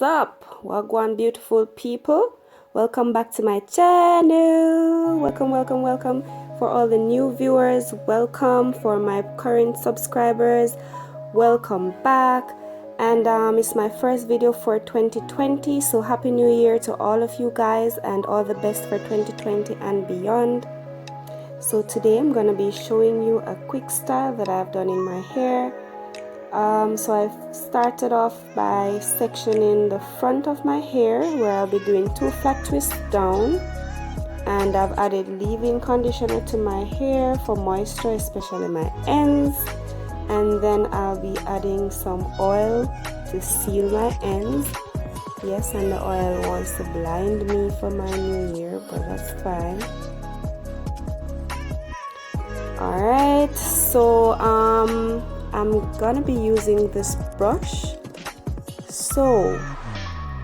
What's up? Wagwan beautiful people. Welcome back to my channel. Welcome. For all the new viewers, welcome. For my current subscribers, welcome back. And it's my first video for 2020, so happy new year to all of you guys and all the best for 2020 and beyond. So today I'm gonna be showing you a quick style that I've done in my hair. So I've started off by sectioning the front of my hair, where I'll be doing 2 flat twists down, and I've added leave-in conditioner to my hair for moisture, especially my ends, and then I'll be adding some oil to seal my ends. Yes, and the oil wants to blind me for my new year, but that's fine. Alright, so I'm gonna be using this brush. So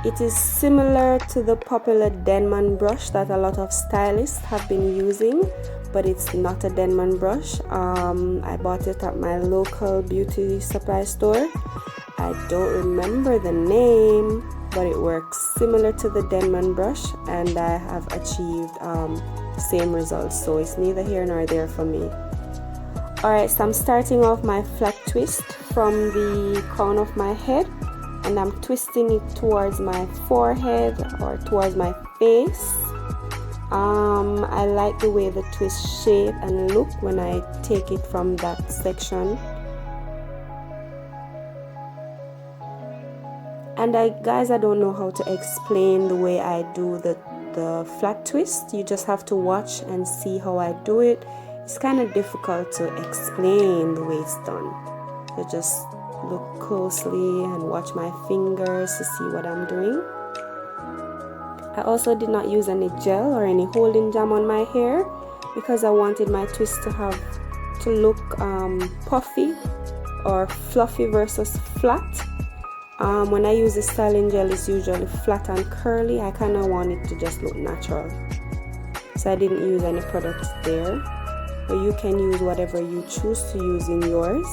it is similar to the popular Denman brush that a lot of stylists have been using, but it's not a Denman brush. I bought it at my local beauty supply store. I don't remember the name, but it works similar to the Denman brush, and I have achieved the same results, so it's neither here nor there for me. Alright, so I'm starting off my flat twist from the crown of my head, and I'm twisting it towards my forehead or towards my face. I like the way the twist shape and look when I take it from that section. And guys, I don't know how to explain the way I do the flat twist. You just have to watch and see how I do it. It's kind of difficult to explain the way it's done. So just look closely and watch my fingers to see what I'm doing. I also did not use any gel or any holding jam on my hair because I wanted my twist to look puffy or fluffy versus flat. When I use the styling gel, it's usually flat and curly. I kind of want it to just look natural, so I didn't use any products there. But you can use whatever you choose to use in yours.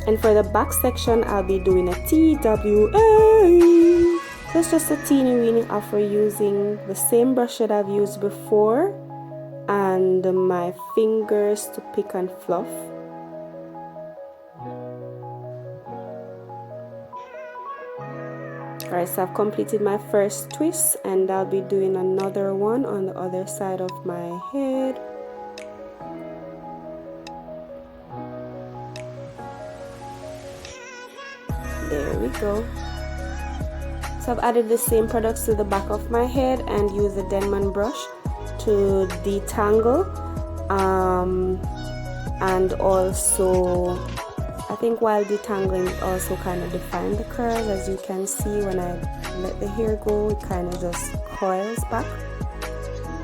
And for the back section, I'll be doing a TWA. So it's just a teeny weeny after using the same brush that I've used before and my fingers to pick and fluff. Alright, so I've completed my first twist, and I'll be doing another one on the other side of my head. There we go. So I've added the same products to the back of my head and used the Denman brush to detangle. And also, I think while detangling, it also kind of defined the curls. As you can see, when I let the hair go, it kind of just coils back.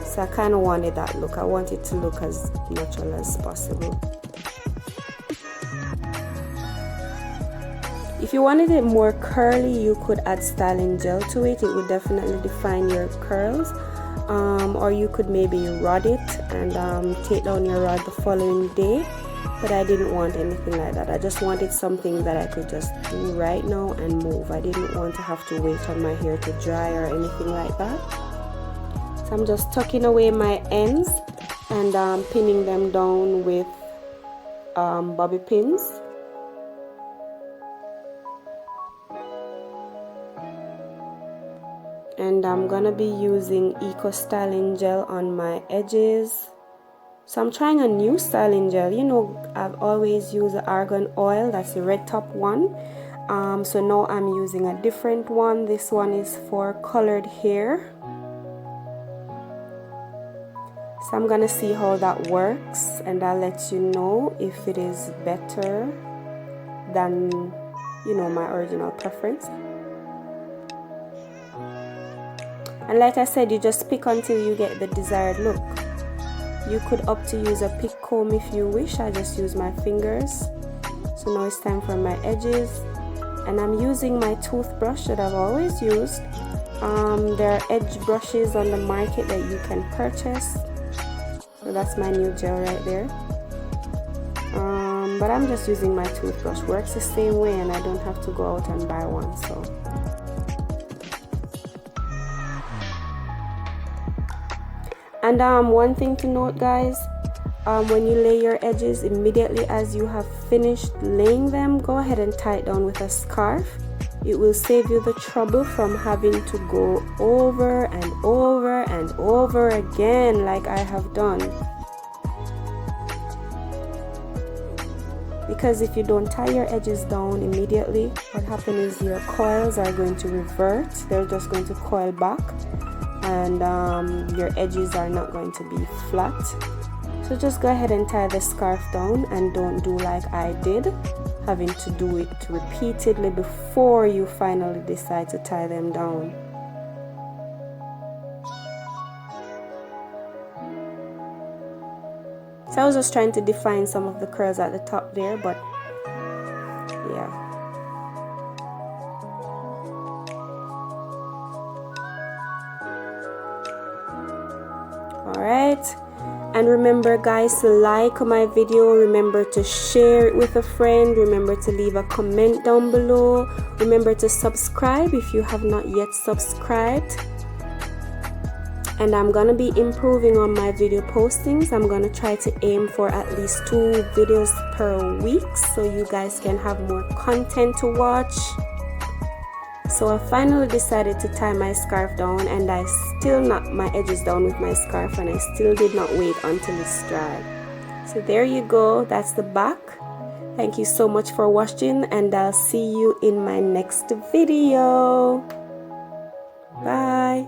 So I kind of wanted that look. I want it to look as natural as possible. If you wanted it more curly, you could add styling gel to it. It would definitely define your curls. Or you could maybe rod it and take down your rod the following day. But I didn't want anything like that. I just wanted something that I could just do right now and move. I didn't want to have to wait on my hair to dry or anything like that. So I'm just tucking away my ends and pinning them down with bobby pins. And I'm gonna be using Eco Styling Gel on my edges. So I'm trying a new styling gel. You know, I've always used the argan oil, that's the red top one. So now I'm using a different one. This one is for colored hair. So I'm gonna see how that works, and I'll let you know if it is better than, you know, my original preference. And like I said, you just pick until you get the desired look. You could opt to use a pick comb if you wish. I just use my fingers. So now it's time for my edges. And I'm using my toothbrush that I've always used. There are edge brushes on the market that you can purchase. So that's my new gel right there. but I'm just using my toothbrush. Works the same way and I don't have to go out and buy one. So and one thing to note, guys, when you lay your edges, immediately as you have finished laying them, go ahead and tie it down with a scarf. It will save you the trouble from having to go over and over and over again like I have done. Because if you don't tie your edges down immediately, what happens is your coils are going to revert. They're just going to coil back, and your edges are not going to be flat. So just go ahead and tie the scarf down and don't do like I did, having to do it repeatedly before you finally decide to tie them down. So I was just trying to define some of the curls at the top there, but yeah. Alright, and remember, guys, to like my video, remember to share it with a friend, remember to leave a comment down below, remember to subscribe if you have not yet subscribed. And I'm gonna be improving on my video postings. I'm gonna try to aim for at least 2 videos per week so you guys can have more content to watch. So I finally decided to tie my scarf down, and I still knocked my edges down with my scarf, and I still did not wait until it's dry. So there you go, that's the back. Thank you so much for watching, and I'll see you in my next video. Bye.